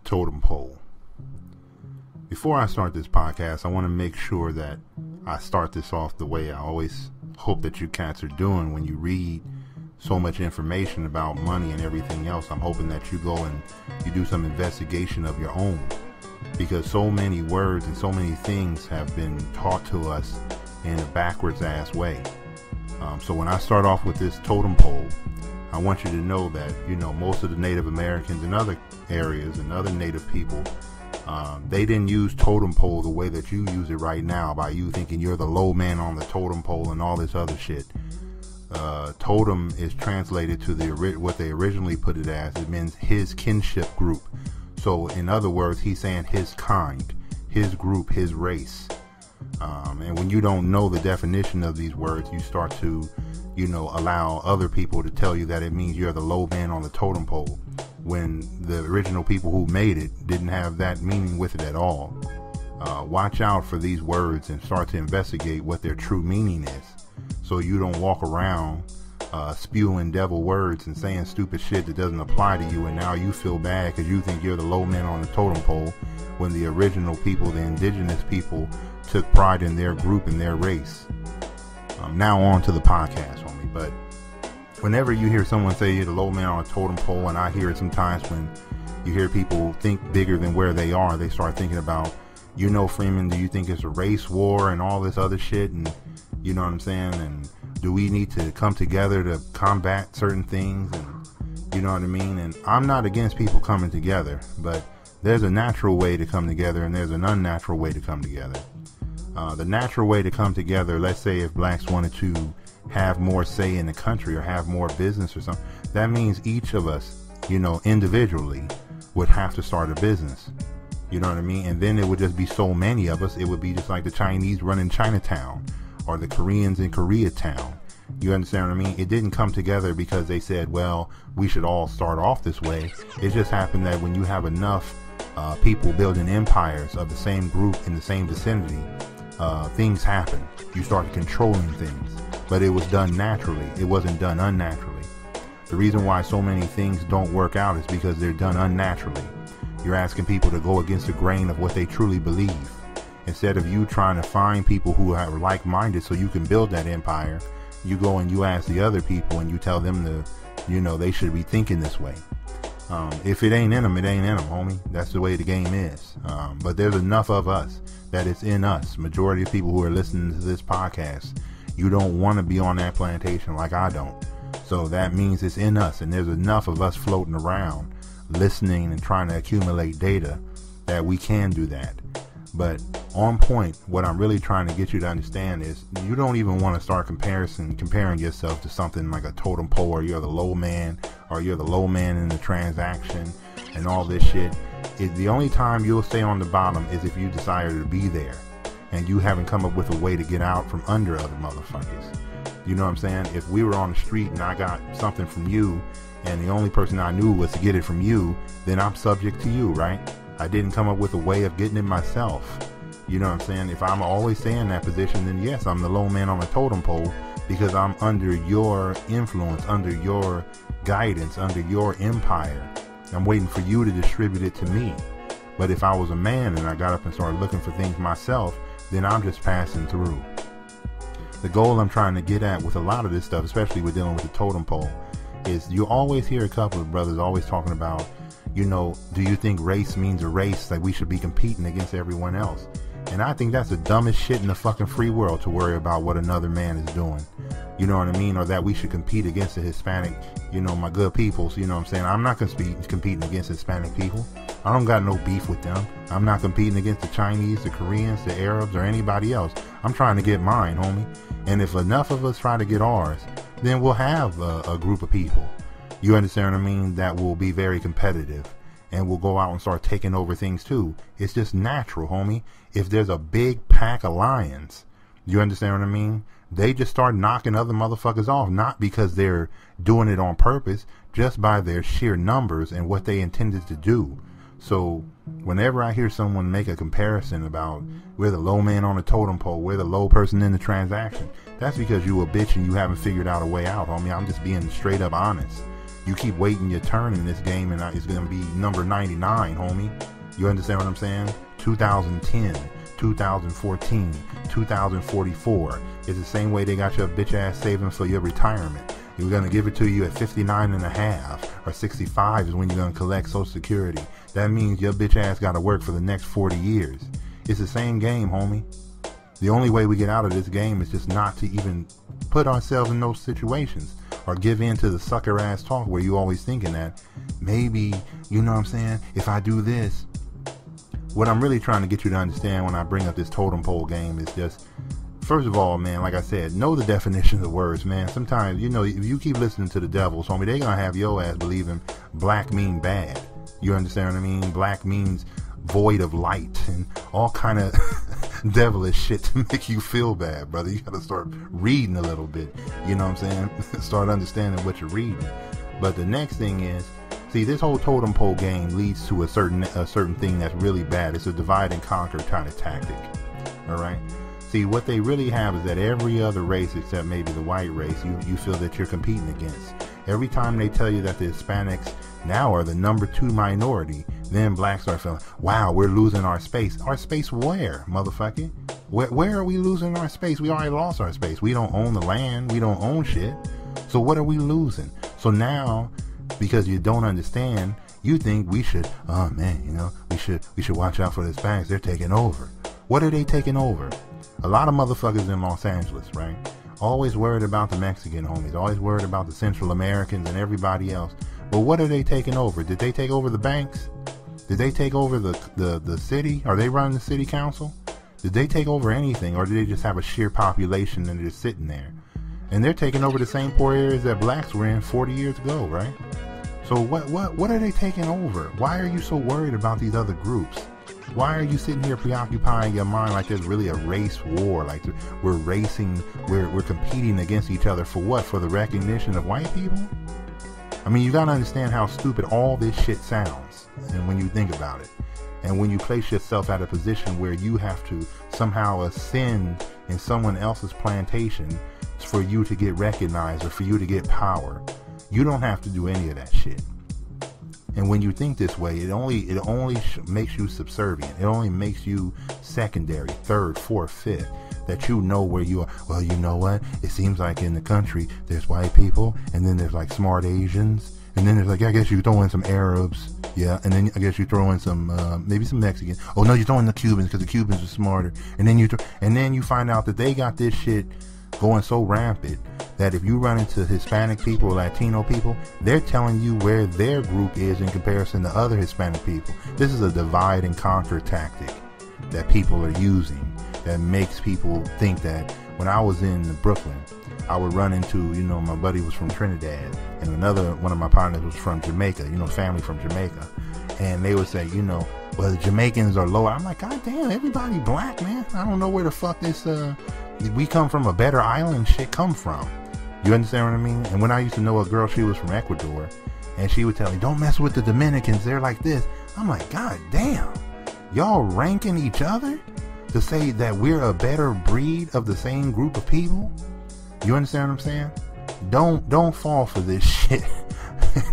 totem pole. Before I start this podcast, I want to make sure that I start this off the way I always hope that you cats are doing when you read so much information about money and everything else. I'm hoping that you go and you do some investigation of your own, because so many words and so many things have been taught to us in a backwards ass way. So when I start off with this totem pole, I want you to know that, most of the Native Americans and other areas and other Native people, they didn't use totem pole the way that you use it right now, by you thinking you're the low man on the totem pole and all this other shit. Totem is translated to what they originally put it as. It means his kinship group. So in other words, he's saying his kind, his group, his race. And when you don't know the definition of these words, you start to, allow other people to tell you that it means you're the low man on the totem pole, when the original people who made it didn't have that meaning with it at all. Watch out for these words and start to investigate what their true meaning is, so you don't walk around spewing devil words and saying stupid shit that doesn't apply to you, and now you feel bad because you think you're the low man on the totem pole, when the original people, the indigenous people, took pride in their group and their race. Now on to the podcast, homie. But whenever you hear someone say you're the low man on a totem pole, and I hear it sometimes when you hear people think bigger than where they are, they start thinking about, Freeman, do you think it's a race war and all this other shit? And you know what I'm saying? And do we need to come together to combat certain things? And you know what I mean? And I'm not against people coming together, but there's a natural way to come together and there's an unnatural way to come together. The natural way to come together, let's say if blacks wanted to have more say in the country or have more business or something, that means each of us, individually would have to start a business. You know what I mean? And then it would just be so many of us, it would be just like the Chinese running Chinatown or the Koreans in Koreatown. You understand what I mean? It didn't come together because they said, well, we should all start off this way. It just happened that when you have enough people building empires of the same group in the same vicinity, things happen. You start controlling things. But it was done naturally. It wasn't done unnaturally. The reason why so many things don't work out is because they're done unnaturally. You're asking people to go against the grain of what they truly believe. Instead of you trying to find people who are like-minded so you can build that empire, you go and you ask the other people and you tell them to, they should be thinking this way. If it ain't in them, it ain't in them, homie. That's the way the game is. But there's enough of us that it's in us. Majority of people who are listening to this podcast, you don't want to be on that plantation like I don't. So that means it's in us, and there's enough of us floating around listening and trying to accumulate data that we can do that. But on point, what I'm really trying to get you to understand is you don't even want to start comparing yourself to something like a totem pole, or you're the low man, or you're the low man in the transaction and all this shit. The only time you'll stay on the bottom is if you desire to be there and you haven't come up with a way to get out from under other motherfuckers. You know what I'm saying? If we were on the street and I got something from you and the only person I knew was to get it from you, then I'm subject to you, right? I didn't come up with a way of getting it myself. You know what I'm saying? If I'm always staying in that position, then yes, I'm the low man on the totem pole, because I'm under your influence, under your guidance, under your empire. I'm waiting for you to distribute it to me. But if I was a man and I got up and started looking for things myself, then I'm just passing through. The goal I'm trying to get at with a lot of this stuff, especially with dealing with the totem pole, is you always hear a couple of brothers always talking about, do you think race means a race, like we should be competing against everyone else? And I think that's the dumbest shit in the fucking free world, to worry about what another man is doing. You know what I mean? Or that we should compete against the Hispanic, my good peoples. You know what I'm saying? I'm not competing against Hispanic people. I don't got no beef with them. I'm not competing against the Chinese, the Koreans, the Arabs, or anybody else. I'm trying to get mine, homie. And if enough of us try to get ours, then we'll have a group of people, you understand what I mean, that will be very competitive and will go out and start taking over things too. It's just natural, homie. If there's a big pack of lions, you understand what I mean, they just start knocking other motherfuckers off, not because they're doing it on purpose, just by their sheer numbers and what they intended to do. So whenever I hear someone make a comparison about we're the low man on the totem pole, we're the low person in the transaction, that's because you a bitch and you haven't figured out a way out, homie. I'm just being straight up honest. You keep waiting your turn in this game, and it's going to be number 99, homie. You understand what I'm saying? 2010, 2014, 2044. It's the same way they got your bitch ass saving for your retirement. You're going to give it to you at 59 and a half, or 65 is when you're going to collect Social Security. That means your bitch ass got to work for the next 40 years. It's the same game, homie. The only way we get out of this game is just not to even put ourselves in those situations, or give in to the sucker ass talk where you always thinking that maybe, you know what I'm saying, if I do this. What I'm really trying to get you to understand when I bring up this totem pole game is just, first of all, man, like I said, know the definition of words, man. Sometimes, you know, if you keep listening to the devils, homie, they gonna have your ass believing black mean bad. You understand what I mean? Black means void of light and all kind of devilish shit to make you feel bad, brother. You gotta start reading a little bit. You know what I'm saying? Start understanding what you're reading. But the next thing is, see, this whole totem pole game leads to a certain thing that's really bad. It's a divide and conquer kind of tactic. All right. See, what they really have is that every other race except maybe the white race, you feel that you're competing against. Every time they tell you that the Hispanics now are the number 2 minority, then blacks are feeling, wow, we're losing our space. Our space where, motherfucker? Where are we losing our space? We already lost our space. We don't own the land. We don't own shit. So what are we losing? So now, because you don't understand, you think we should, oh man, you know, we should watch out for the Hispanics. They're taking over. What are they taking over? A lot of motherfuckers in Los Angeles, right? Always worried about the Mexican homies, always worried about the Central Americans and everybody else. But what are they taking over? Did they take over the banks? Did they take over the city? Are they running the city council? Did they take over anything, or did they just have a sheer population and they're just sitting there? And they're taking over the same poor areas that blacks were in 40 years ago, right? So what are they taking over? Why are you so worried about these other groups? Why are you sitting here preoccupying your mind like there's really a race war? Like we're racing, we're competing against each other for what? For the recognition of white people? I mean, you gotta understand how stupid all this shit sounds, and when you think about it. And when you place yourself at a position where you have to somehow ascend in someone else's plantation for you to get recognized or for you to get power, you don't have to do any of that shit. And when you think this way, it only makes you subservient. It only makes you secondary, third, fourth, fifth, that you know where you are. Well, you know what? It seems like in the country, there's white people, and then there's like smart Asians, and then there's like, I guess you throw in some Arabs, yeah, and then I guess you throw in some, maybe some Mexicans. Oh no, you throw in the Cubans because the Cubans are smarter. And then you find out that they got this shit going so rampant that if you run into Hispanic people or Latino people, they're telling you where their group is in comparison to other Hispanic people. This is a divide and conquer tactic that people are using that makes people think that. When I was in Brooklyn, I would run into, you know, my buddy was from Trinidad, and another one of my partners was from Jamaica, you know, family from Jamaica. And they would say, you know, well, the Jamaicans are lower. I'm like, God damn, everybody black, man. I don't know where the fuck this, we come from a better island shit come from. You understand what I mean? And when I used to know a girl, she was from Ecuador, and she would tell me, don't mess with the Dominicans, they're like this. I'm like, God damn, y'all ranking each other to say that we're a better breed of the same group of people? You understand what I'm saying? Don't fall for this shit.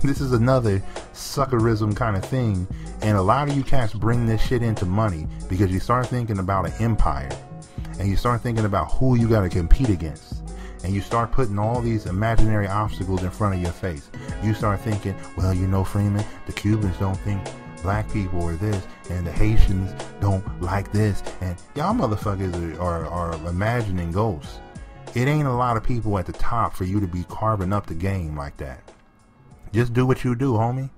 This is another suckerism kind of thing, and a lot of you cats bring this shit into money because you start thinking about an empire, and you start thinking about who you got to compete against, and you start putting all these imaginary obstacles in front of your face. You start thinking, well, you know, Freeman, the Cubans don't think black people are this, and the Haitians don't like this, and y'all motherfuckers are imagining ghosts. It ain't a lot of people at the top for you to be carving up the game like that. Just do what you do, homie.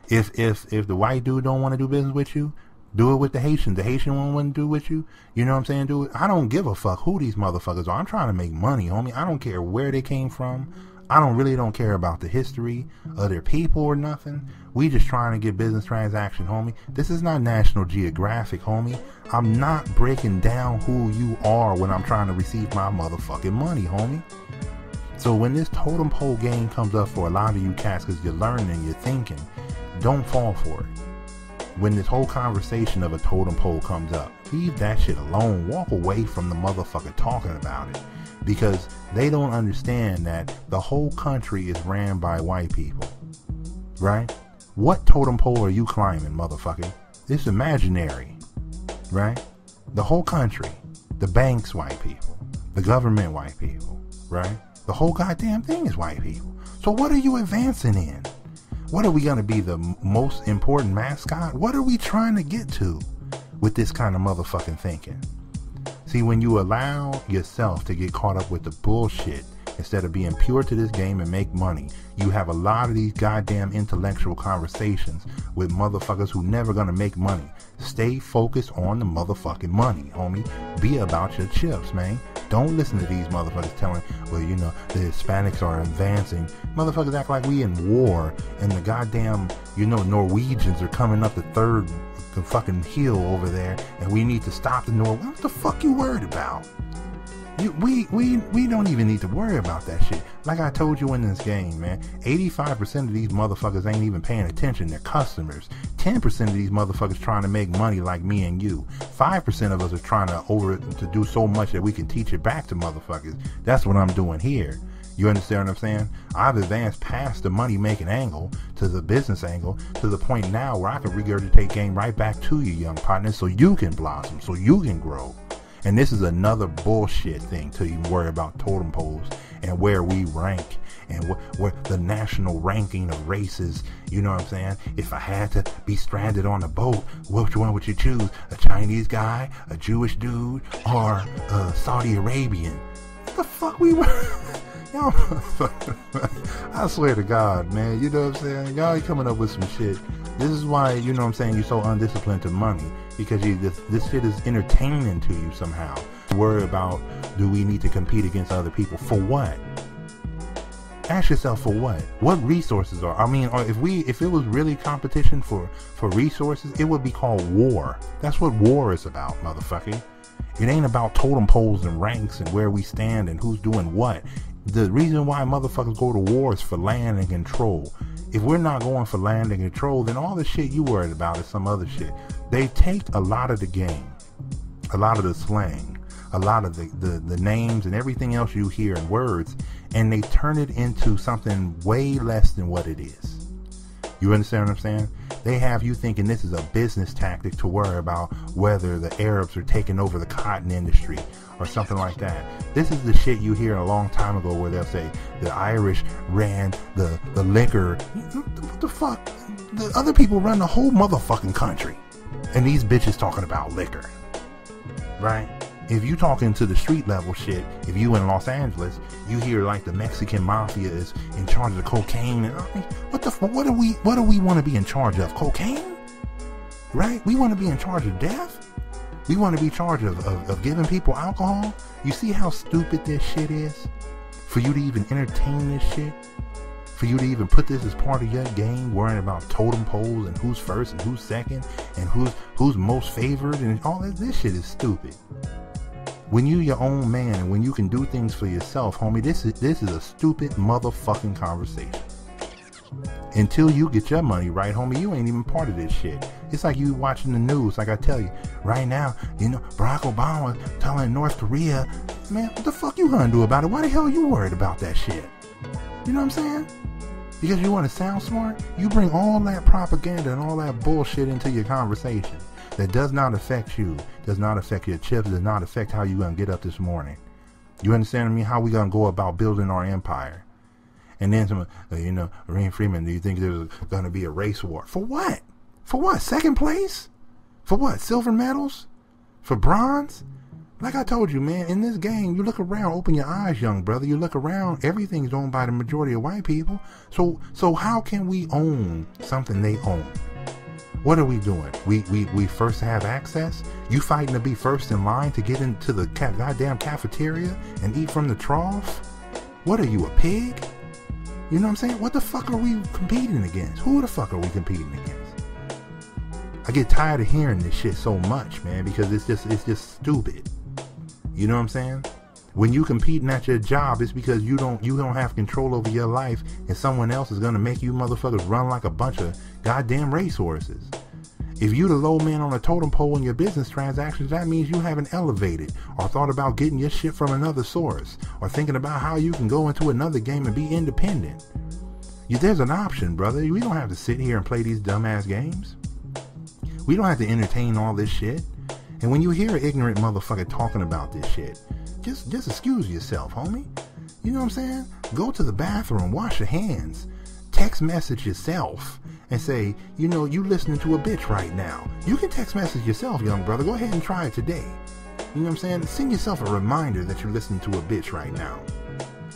If the white dude don't want to do business with you, do it with the Haitian. The Haitian one wouldn't do with you. You know what I'm saying? Do it. I don't give a fuck who these motherfuckers are. I'm trying to make money, homie. I don't care where they came from. I don't care about the history of their people or nothing. We just trying to get business transaction, homie. This is not National Geographic, homie. I'm not breaking down who you are when I'm trying to receive my motherfucking money, homie. So when this totem pole game comes up for a lot of you cats, because you're learning and you're thinking, don't fall for it. When this whole conversation of a totem pole comes up, leave that shit alone. Walk away from the motherfucker talking about it. Because they don't understand that the whole country is ran by white people. right? What totem pole are you climbing, motherfucker? It's imaginary, right? The whole country, the banks, white people, the government, white people, right? The whole goddamn thing is white people. So what are you advancing in? What are we going to be, the most important mascot? What are we trying to get to with this kind of motherfucking thinking? See, when you allow yourself to get caught up with the bullshit instead of being pure to this game and make money, you have a lot of these goddamn intellectual conversations with motherfuckers who never gonna make money. Stay focused on the motherfucking money, homie. Be about your chips, man. Don't listen to these motherfuckers telling, well, you know, the Hispanics are advancing. Motherfuckers act like we in war and the goddamn, you know, Norwegians are coming up the third fucking hill over there and we need to stop the Norwegians. What the fuck you worried about? We don't even need to worry about that shit. Like I told you in this game, man, 85% of these motherfuckers ain't even paying attention. They're customers. 10% of these motherfuckers trying to make money like me and you. 5% of us are trying to do so much that we can teach it back to motherfuckers. That's what I'm doing here. You understand what I'm saying? I've advanced past the money making angle to the business angle to the point now where I can regurgitate game right back to you, young partners, so you can blossom, so you can grow. And this is another bullshit thing to even worry about totem poles and where we rank and where the national ranking of races. You know what I'm saying? If I had to be stranded on a boat, which one would you choose? A Chinese guy, a Jewish dude, or a Saudi Arabian? What the fuck we were? I swear to God, man. You know what I'm saying? Y'all coming up with some shit. This is why, you know what I'm saying, you're so undisciplined to money. Because this shit is entertaining to you somehow. Worry about, do we need to compete against other people? For what? Ask yourself, for what? What resources are? I mean, if it was really competition for resources, it would be called war. That's what war is about, motherfucker. It ain't about totem poles and ranks and where we stand and who's doing what. The reason why motherfuckers go to war is for land and control. If we're not going for land and control, then all the shit you worried about is some other shit. They take a lot of the game, a lot of the slang, a lot of the names and everything else you hear in words, and they turn it into something way less than what it is. You understand what I'm saying? They have you thinking this is a business tactic to worry about whether the Arabs are taking over the cotton industry or something like that. This is the shit you hear a long time ago where they'll say the Irish ran the liquor. What the fuck? The other people run the whole motherfucking country. And these bitches talking about liquor. Right? If you talking to the street level shit, if you in Los Angeles, you hear like the Mexican mafia is in charge of the cocaine. And I mean, what do we want to be in charge of? Cocaine? Right? We want to be in charge of death? We want to be in charge of giving people alcohol? You see how stupid this shit is? For you to even entertain this shit? For you to even put this as part of your game, worrying about totem poles and who's first and who's second and who's most favored and all this shit is stupid. When you your own man and when you can do things for yourself, homie, this is a stupid motherfucking conversation. Until you get your money right, homie, you ain't even part of this shit. It's like you watching the news, like I tell you, right now, you know, Barack Obama telling North Korea, man, what the fuck you gonna do about it? Why the hell are you worried about that shit? You know what I'm saying? Because you want to sound smart, you bring all that propaganda and all that bullshit into your conversation that does not affect you, does not affect your chips, does not affect how you gonna get up this morning. You understand me? How we gonna go about building our empire? And then some, you know, Marine Freeman, do you think there's gonna be a race war? For what? For what? Second place? For what? Silver medals? For bronze? Like I told you, man, in this game, you look around, open your eyes, young brother. You look around, everything's owned by the majority of white people. So how can we own something they own? What are we doing? We first have access? You fighting to be first in line to get into the goddamn cafeteria and eat from the trough? What are you, a pig? You know what I'm saying? What the fuck are we competing against? Who the fuck are we competing against? I get tired of hearing this shit so much, man, because it's just stupid. You know what I'm saying? When you competing at your job, it's because you don't have control over your life, and someone else is gonna make you motherfuckers run like a bunch of goddamn racehorses. If you the low man on a totem pole in your business transactions, that means you haven't elevated or thought about getting your shit from another source or thinking about how you can go into another game and be independent. There's an option, brother. We don't have to sit here and play these dumbass games. We don't have to entertain all this shit. And when you hear an ignorant motherfucker talking about this shit, just excuse yourself, homie. You know what I'm saying? Go to the bathroom, wash your hands, text message yourself, and say, you know, you listening to a bitch right now. You can text message yourself, young brother. Go ahead and try it today. You know what I'm saying? Send yourself a reminder that you're listening to a bitch right now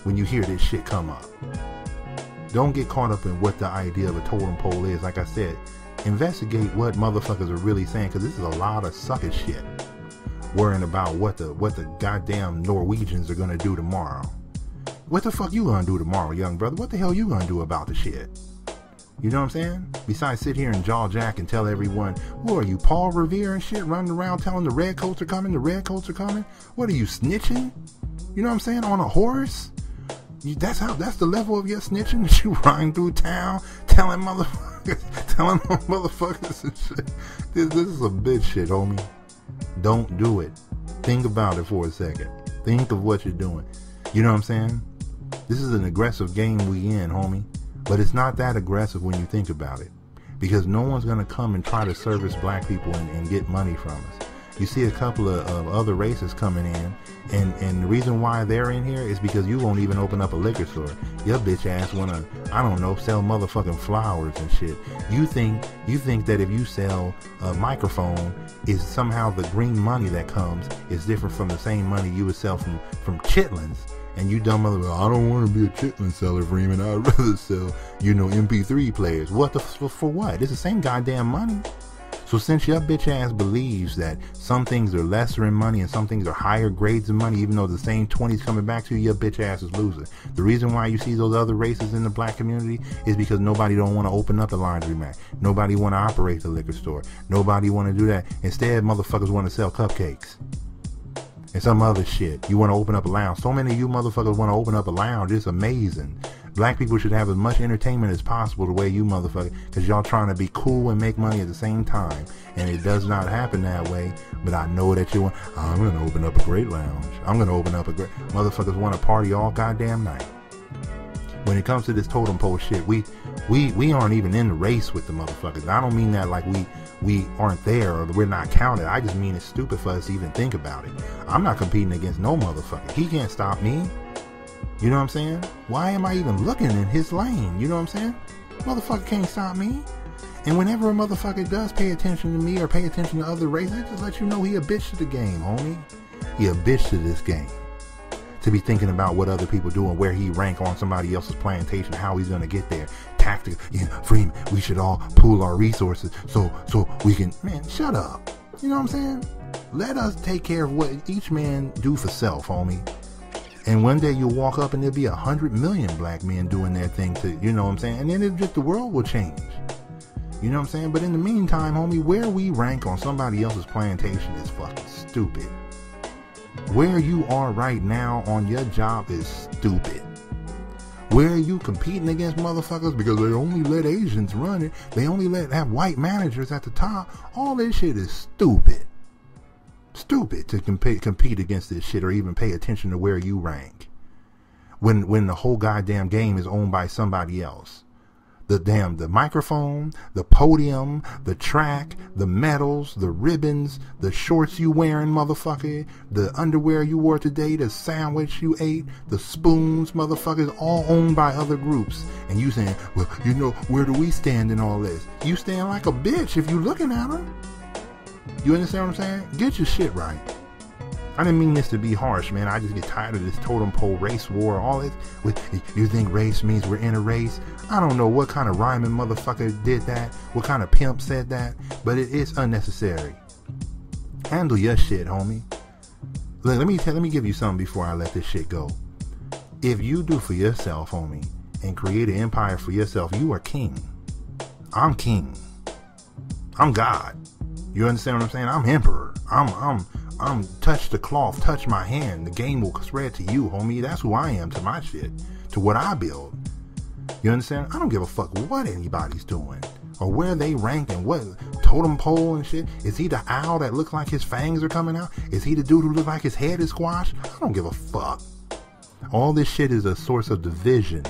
when you hear this shit come up. Don't get caught up in what the idea of a totem pole is. Like I said, investigate what motherfuckers are really saying, because this is a lot of sucker shit. Worrying about what the goddamn Norwegians are gonna do tomorrow. What the fuck you gonna do tomorrow, young brother? What the hell you gonna do about the shit? You know what I'm saying? Besides sit here and jaw jack and tell everyone, who are you, Paul Revere and shit, running around telling the redcoats are coming, the redcoats are coming? What are you, snitching? You know what I'm saying? On a horse? That's the level of your snitching, that you riding through town telling motherfuckers and shit. This is some bitch shit, homie. Don't do it. Think about it for a second. Think of what you're doing. You know what I'm saying? This is an aggressive game we in, homie. But it's not that aggressive when you think about it. Because no one's going to come and try to service black people and get money from us. You see a couple of other races coming in, and the reason why they're in here is because you won't even open up a liquor store. Your bitch ass wanna, I don't know, sell motherfucking flowers and shit. You think that if you sell a microphone, is somehow the green money that comes is different from the same money you would sell from chitlins. And you dumb motherfucker, I don't want to be a chitlin seller, Freeman. I'd rather sell, you know, MP3 players. What for what? It's the same goddamn money. So since your bitch ass believes that some things are lesser in money and some things are higher grades of money, even though the same 20's coming back to you, your bitch ass is losing. The reason why you see those other races in the black community is because nobody don't want to open up the laundromat. Nobody want to operate the liquor store. Nobody want to do that. Instead, motherfuckers want to sell cupcakes and some other shit. You want to open up a lounge. So many of you motherfuckers want to open up a lounge. It's amazing. Black people should have as much entertainment as possible the way you motherfuckers, because y'all trying to be cool and make money at the same time. And it does not happen that way. But I know that you want, I'm going to open up a great lounge. I'm going to open up a great, motherfuckers want to party all goddamn night. When it comes to this totem pole shit, we aren't even in the race with the motherfuckers. I don't mean that like we aren't there or we're not counted. I just mean it's stupid for us to even think about it. I'm not competing against no motherfucker. He can't stop me. You know what I'm saying? Why am I even looking in his lane? You know what I'm saying? Motherfucker can't stop me. And whenever a motherfucker does pay attention to me or pay attention to other races, I just let you know he a bitch to the game, homie. He a bitch to this game. To be thinking about what other people do and where he rank on somebody else's plantation, how he's gonna get there. Tactical, Freeman, we should all pool our resources so we can, man, shut up. You know what I'm saying? Let us take care of what each man do for self, homie. And one day you'll walk up and there'll be 100 million black men doing their thing to, you know what I'm saying? And then the world will change. You know what I'm saying? But in the meantime, homie, where we rank on somebody else's plantation is fucking stupid. Where you are right now on your job is stupid. Where are you competing against motherfuckers because they only let Asians run it? They only have white managers at the top. All this shit is stupid. Stupid to compete against this shit or even pay attention to where you rank. When the whole goddamn game is owned by somebody else. The microphone, the podium, the track, the medals, the ribbons, the shorts you wearing, motherfucker, the underwear you wore today, the sandwich you ate, the spoons, motherfuckers, all owned by other groups. And you saying, well, you know, where do we stand in all this? You stand like a bitch if you looking at them. You understand what I'm saying? Get your shit right. I didn't mean this to be harsh, man. I just get tired of this totem pole race war. All this. You think race means we're in a race? I don't know what kind of rhyming motherfucker did that. What kind of pimp said that. But it is unnecessary. Handle your shit, homie. Look, let me give you something before I let this shit go. If you do for yourself, homie, and create an empire for yourself, you are king. I'm king. I'm God. You understand what I'm saying? I'm emperor. I'm touch the cloth, touch my hand. The game will spread to you, homie. That's who I am to my shit, to what I build. You understand? I don't give a fuck what anybody's doing or where they rank and what totem pole and shit. Is he the owl that looks like his fangs are coming out? Is he the dude who looks like his head is squashed? I don't give a fuck. All this shit is a source of division.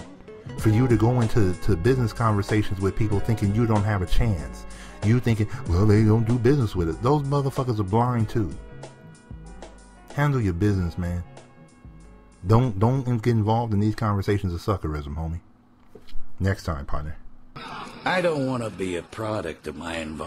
For you to go into business conversations with people thinking you don't have a chance. You thinking, well, they don't do business with it. Those motherfuckers are blind too. Handle your business, man. Don't get involved in these conversations of suckerism, homie. Next time, partner. I don't want to be a product of my environment.